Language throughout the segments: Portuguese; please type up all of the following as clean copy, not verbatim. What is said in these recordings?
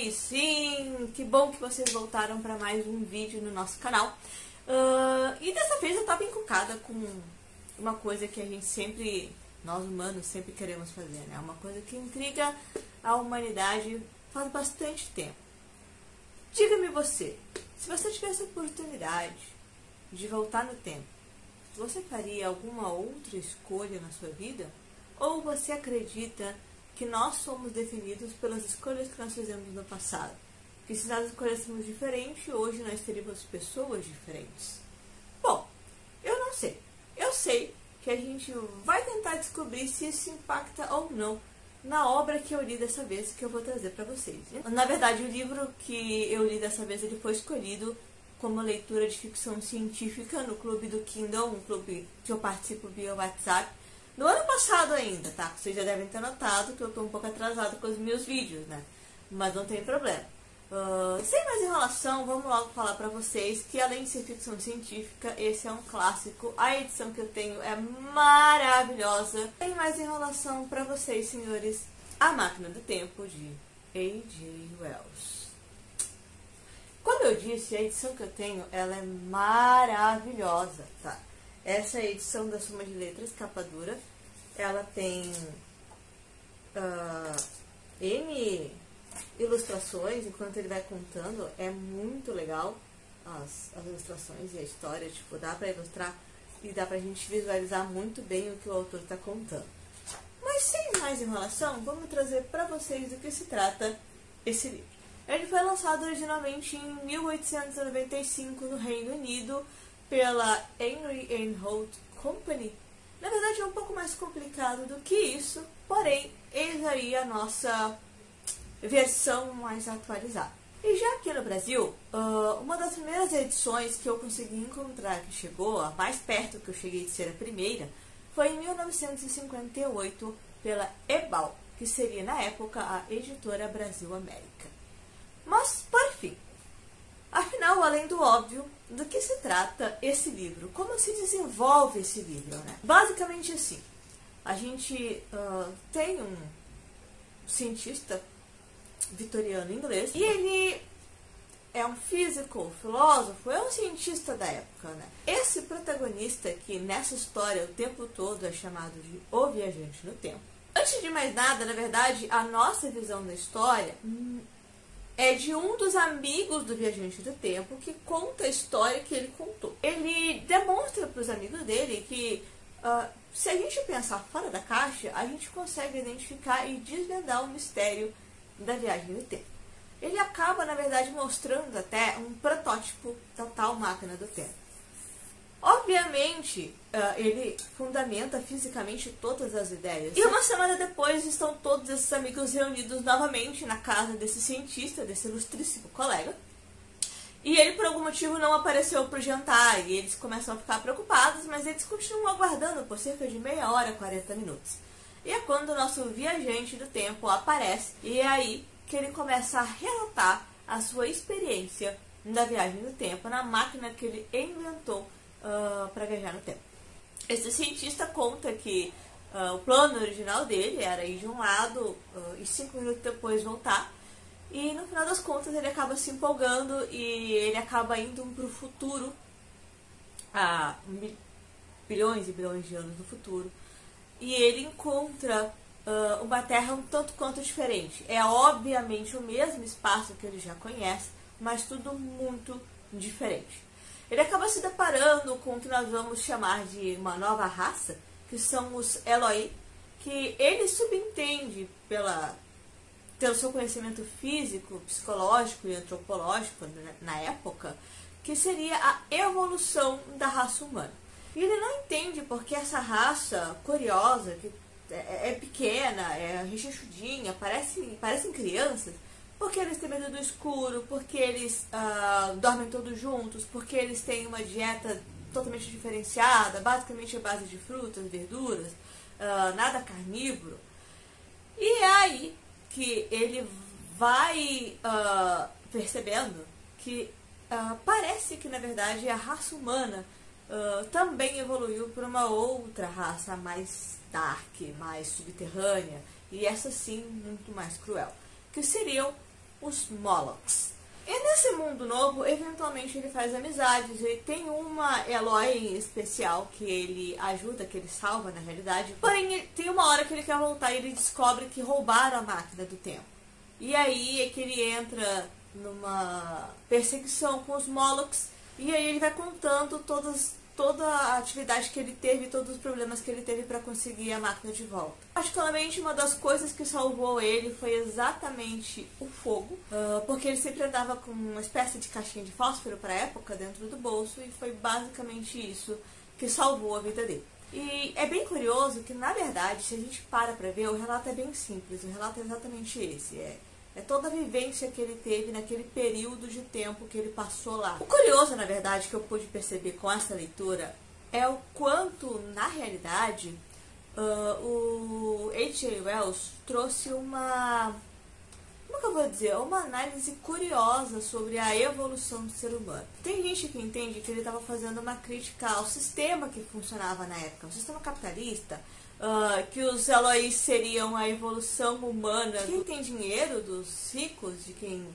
Oi, sim! Que bom que vocês voltaram para mais um vídeo no nosso canal. E dessa vez eu tava encucada com uma coisa que a gente sempre, nós humanos, sempre queremos fazer, né? Uma coisa que intriga a humanidade faz bastante tempo. Diga-me você, se você tivesse a oportunidade de voltar no tempo, você faria alguma outra escolha na sua vida? Ou você acredita que nós somos definidos pelas escolhas que nós fizemos no passado? Que se nós escolhêssemos diferente, hoje nós teríamos pessoas diferentes? Bom, eu não sei. Eu sei que a gente vai tentar descobrir se isso impacta ou não na obra que eu li dessa vez, que eu vou trazer para vocês. Na verdade, o livro que eu li dessa vez, ele foi escolhido como leitura de ficção científica no clube do Kindle, um clube que eu participo via WhatsApp, no ano passado ainda, tá? Vocês já devem ter notado que eu tô um pouco atrasado com os meus vídeos, né? Mas não tem problema. Sem mais enrolação, vamos logo falar pra vocês que, além de ser ficção científica, esse é um clássico. A edição que eu tenho é maravilhosa. Sem mais enrolação pra vocês, senhores, A Máquina do Tempo, de A.J. Wells. Como eu disse, a edição que eu tenho, ela é maravilhosa, tá? Essa é a edição da Soma de Letras, capa dura. Ela tem N ilustrações, enquanto ele vai contando. É muito legal as ilustrações e a história. Tipo, dá pra ilustrar e dá pra gente visualizar muito bem o que o autor tá contando. Mas sem mais enrolação, vamos trazer pra vocês do que se trata esse livro. Ele foi lançado originalmente em 1895 no Reino Unido pela Henry and Holt Company. Na verdade é um pouco mais complicado do que isso, porém eis aí a nossa versão mais atualizada. E já aqui no Brasil, uma das primeiras edições que eu consegui encontrar, que chegou a mais perto que eu cheguei de ser a primeira, foi em 1958 pela Ebal, que seria na época a Editora Brasil América. Mas, por fim, afinal, além do óbvio, do que se trata esse livro? Como se desenvolve esse livro, né? Basicamente assim, a gente tem um cientista vitoriano inglês e ele é um físico, filósofo, é um cientista da época, né? Esse protagonista que nessa história o tempo todo é chamado de O Viajante no Tempo. Antes de mais nada, na verdade, a nossa visão da história é de um dos amigos do Viajante do Tempo que conta a história que ele contou. Ele demonstra para os amigos dele que se a gente pensar fora da caixa, a gente consegue identificar e desvendar o mistério da viagem no tempo. Ele acaba, na verdade, mostrando até um protótipo da tal máquina do tempo. Obviamente, ele fundamenta fisicamente todas as ideias. E uma semana depois estão todos esses amigos reunidos novamente na casa desse cientista, desse ilustríssimo colega. E ele, por algum motivo, não apareceu para o jantar. E eles começam a ficar preocupados, mas eles continuam aguardando por cerca de meia hora, 40 minutos. E é quando o nosso viajante do tempo aparece. E é aí que ele começa a relatar a sua experiência da viagem no tempo, na máquina que ele inventou para viajar no tempo. Esse cientista conta que o plano original dele era ir de um lado e 5 minutos depois voltar. E no final das contas ele acaba se empolgando e ele acaba indo para o futuro, a bilhões e bilhões de anos no futuro. E ele encontra uma Terra um tanto quanto diferente. É obviamente o mesmo espaço que ele já conhece, mas tudo muito diferente. Ele acaba se deparando com o que nós vamos chamar de uma nova raça, que são os Eloi, que ele subentende pelo seu conhecimento físico, psicológico e antropológico na época, que seria a evolução da raça humana. E ele não entende porque essa raça curiosa, que é pequena, é rechonchudinha, parecem crianças, porque eles têm medo do escuro, porque eles dormem todos juntos, porque eles têm uma dieta totalmente diferenciada, basicamente a base de frutas, verduras, nada carnívoro. E é aí que ele vai percebendo que parece que, na verdade, a raça humana também evoluiu para uma outra raça mais dark, mais subterrânea, e essa sim muito mais cruel, que seriam os Morlocks. E nesse mundo novo, eventualmente ele faz amizades, ele tem uma Eloy especial que ele ajuda, que ele salva na realidade. Porém, tem uma hora que ele quer voltar e ele descobre que roubaram a máquina do tempo. E aí é que ele entra numa perseguição com os Morlocks e aí ele vai contando toda a atividade que ele teve, todos os problemas que ele teve para conseguir a máquina de volta. Particularmente, uma das coisas que salvou ele foi exatamente o fogo, porque ele sempre andava com uma espécie de caixinha de fósforo para a época dentro do bolso e foi basicamente isso que salvou a vida dele. E é bem curioso que, na verdade, se a gente para ver, o relato é bem simples, o relato é exatamente esse, é toda a vivência que ele teve naquele período de tempo que ele passou lá. O curioso, na verdade, que eu pude perceber com essa leitura é o quanto, na realidade, o H.G. Wells trouxe uma... Como que eu vou dizer? Uma análise curiosa sobre a evolução do ser humano. Tem gente que entende que ele estava fazendo uma crítica ao sistema que funcionava na época, o sistema capitalista, que os Eloís seriam a evolução humana de quem tem dinheiro, dos ricos, de quem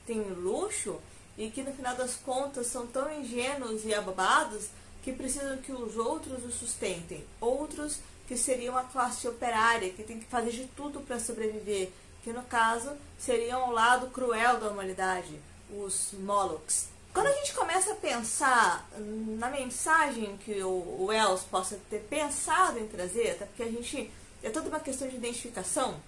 tem luxo, e que no final das contas são tão ingênuos e abobados que precisam que os outros os sustentem. Outros que seriam a classe operária, que tem que fazer de tudo para sobreviver, que no caso seriam o lado cruel da humanidade, os Morlocks. Quando a gente começa a pensar na mensagem que o Wells possa ter pensado em trazer, até porque é toda uma questão de identificação,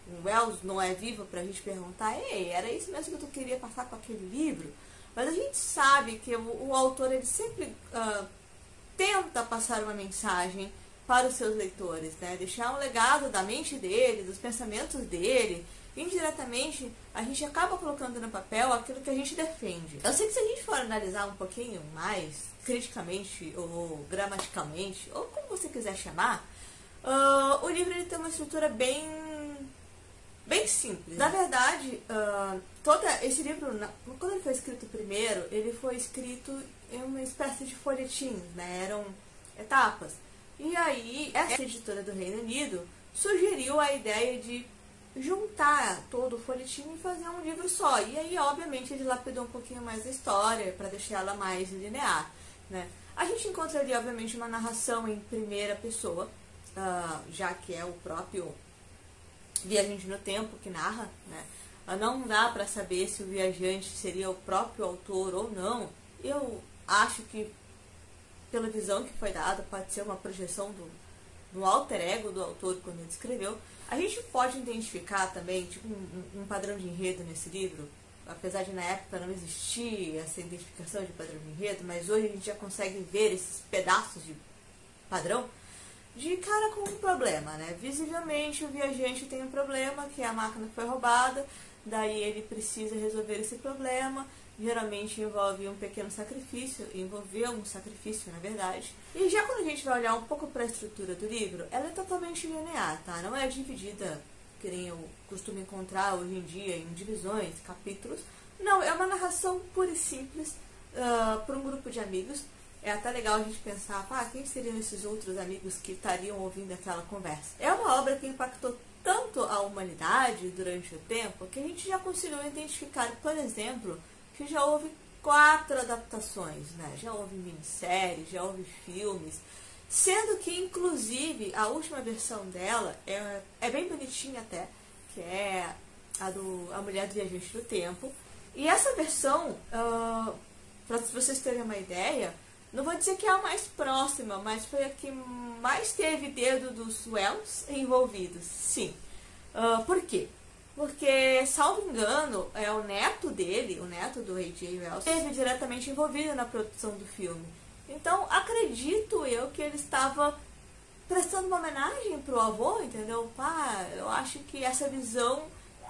o Wells não é vivo para a gente perguntar, ei, era isso mesmo que tu queria passar com aquele livro? Mas a gente sabe que o autor ele sempre tenta passar uma mensagem para os seus leitores, né? Deixar um legado da mente dele, dos pensamentos dele. Indiretamente, a gente acaba colocando no papel aquilo que a gente defende. Eu sei que se a gente for analisar um pouquinho mais criticamente ou gramaticalmente, ou como você quiser chamar, o livro ele tem uma estrutura bem simples. Na verdade, esse livro, quando ele foi escrito primeiro, ele foi escrito em uma espécie de folhetins, né? Eram etapas. E aí, essa editora do Reino Unido sugeriu a ideia de juntar todo o folhetim e fazer um livro só. E aí, obviamente, ele lapidou um pouquinho mais a história para deixar ela mais linear, né? A gente encontra ali, obviamente, uma narração em primeira pessoa, já que é o próprio viajante no tempo que narra, né? Não dá para saber se o viajante seria o próprio autor ou não. Eu acho que, pela visão que foi dada, pode ser uma projeção do alter ego do autor quando ele escreveu. A gente pode identificar também tipo, um padrão de enredo nesse livro, apesar de na época não existir essa identificação de padrão de enredo, mas hoje a gente já consegue ver esses pedaços de padrão de cara com um problema, né? Visivelmente o viajante tem um problema, que a máquina foi roubada, daí ele precisa resolver esse problema. Geralmente envolveu um sacrifício, na verdade. E já quando a gente vai olhar um pouco para a estrutura do livro, ela é totalmente linear, tá? Não é dividida, que nem eu costumo encontrar hoje em dia, em divisões, capítulos. Não, é uma narração pura e simples para um grupo de amigos. É até legal a gente pensar, quem seriam esses outros amigos que estariam ouvindo aquela conversa? É uma obra que impactou tanto a humanidade durante o tempo, que a gente já conseguiu identificar, por exemplo, que já houve 4 adaptações, né? Já houve minisséries, já houve filmes, sendo que, inclusive, a última versão dela é bem bonitinha até, que é a Mulher do Viajante do Tempo. E essa versão, para vocês terem uma ideia, não vou dizer que é a mais próxima, mas foi a que mais teve dedo dos Wells envolvidos, sim. Por quê? Porque, salvo engano, é o neto dele, o neto do H.G. Wells, esteve diretamente envolvido na produção do filme. Então, acredito eu que ele estava prestando uma homenagem pro avô, entendeu? Eu acho que essa visão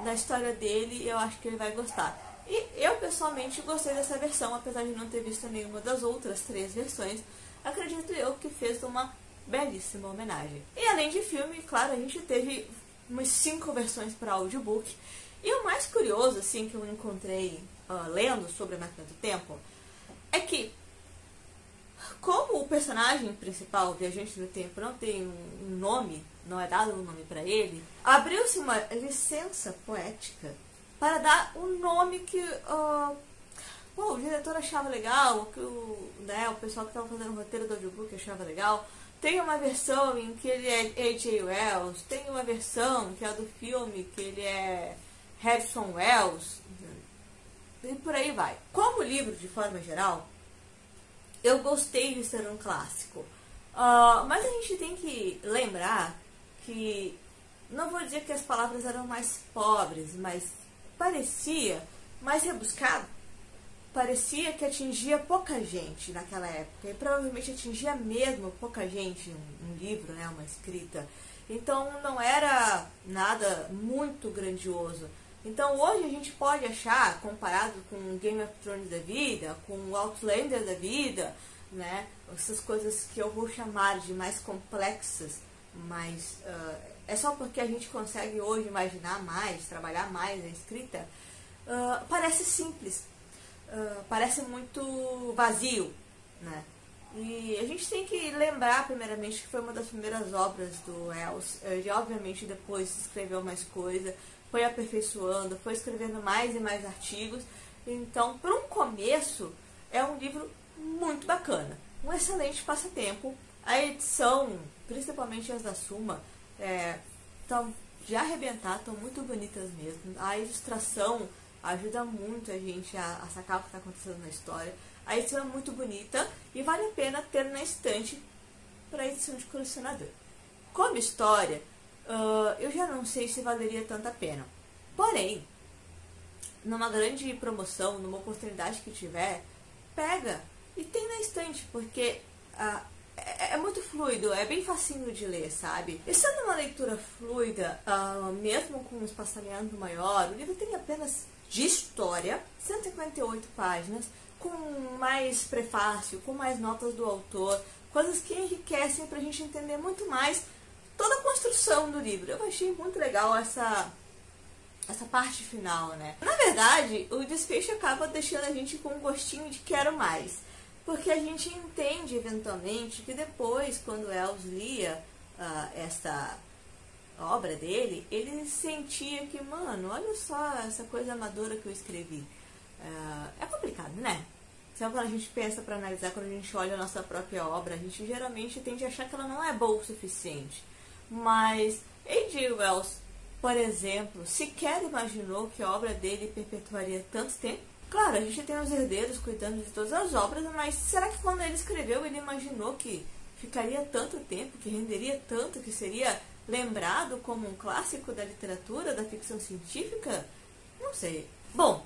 da história dele, eu acho que ele vai gostar. E eu, pessoalmente, gostei dessa versão, apesar de não ter visto nenhuma das outras 3 versões. Acredito eu que fez uma belíssima homenagem. E além de filme, claro, a gente teve umas 5 versões para audiobook. E o mais curioso, assim, que eu encontrei lendo sobre a Máquina do Tempo, é que, como o personagem principal, o Viajante do Tempo, não tem um nome, não é dado um nome para ele, abriu-se uma licença poética para dar um nome que o diretor achava legal, que o pessoal que estava fazendo o roteiro do audiobook achava legal. Tem uma versão em que ele é A.J. Wells, tem uma versão que é do filme, que ele é Harrison Wells, e por aí vai. Como livro, de forma geral, eu gostei de ser um clássico. Mas a gente tem que lembrar que, não vou dizer que as palavras eram mais pobres, mas parecia mais rebuscado. Parecia que atingia pouca gente naquela época, e provavelmente atingia mesmo pouca gente um livro, né, uma escrita. Então não era nada muito grandioso. Então hoje a gente pode achar, comparado com Game of Thrones da vida, com Outlander da vida, né, essas coisas que eu vou chamar de mais complexas, mas é só porque a gente consegue hoje imaginar mais, trabalhar mais a escrita, parece simples. Parece muito vazio, né? E a gente tem que lembrar, primeiramente, que foi uma das primeiras obras do Wells. Ele, obviamente, depois escreveu mais coisa, foi aperfeiçoando, foi escrevendo mais e mais artigos. Então, para um começo, é um livro muito bacana. Um excelente passatempo. A edição, principalmente as da Suma, estão de arrebentar, estão muito bonitas mesmo. A ilustração ajuda muito a gente a sacar o que está acontecendo na história. A edição é muito bonita e vale a pena ter na estante para edição de colecionador. Como história, eu já não sei se valeria tanta pena. Porém, numa grande promoção, numa oportunidade que tiver, pega e tem na estante, porque é muito fluido, é bem facinho de ler, sabe? E sendo uma leitura fluida, mesmo com um espaçamento maior, o livro tem apenas de história, 158 páginas, com mais prefácio, com mais notas do autor, coisas que enriquecem para a gente entender muito mais toda a construção do livro. Eu achei muito legal essa parte final, né? Na verdade, o desfecho acaba deixando a gente com um gostinho de quero mais, porque a gente entende eventualmente que depois, quando Wells lia essa obra dele, ele sentia que, mano, olha só essa coisa amadora que eu escrevi. É complicado, né? Sabe quando a gente pensa para analisar, quando a gente olha a nossa própria obra, a gente geralmente tende a achar que ela não é boa o suficiente. Mas A.J. Wells, por exemplo, sequer imaginou que a obra dele perpetuaria tanto tempo. Claro, a gente tem os herdeiros cuidando de todas as obras, mas será que quando ele escreveu, ele imaginou que ficaria tanto tempo, que renderia tanto, que seria lembrado como um clássico da literatura, da ficção científica? Não sei. Bom,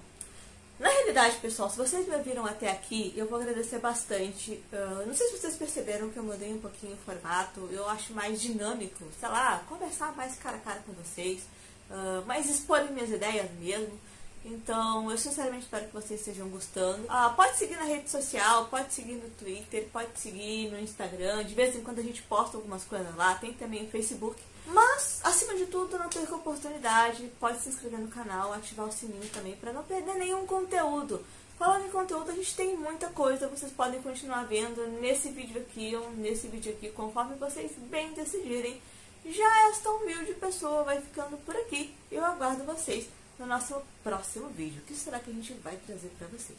na realidade, pessoal, se vocês me ouviram até aqui, eu vou agradecer bastante. Não sei se vocês perceberam que eu mudei um pouquinho o formato, eu acho mais dinâmico, sei lá, conversar mais cara a cara com vocês, mais expor minhas ideias mesmo. Então, eu sinceramente espero que vocês estejam gostando. Pode seguir na rede social, pode seguir no Twitter, pode seguir no Instagram. De vez em quando a gente posta algumas coisas lá, tem também o Facebook. Mas, acima de tudo, não perca a oportunidade, pode se inscrever no canal, ativar o sininho também para não perder nenhum conteúdo. Falando em conteúdo, a gente tem muita coisa, vocês podem continuar vendo nesse vídeo aqui ou nesse vídeo aqui, conforme vocês bem decidirem. Já esta humilde pessoa vai ficando por aqui. Eu aguardo vocês no nosso próximo vídeo. O que será que a gente vai trazer para vocês?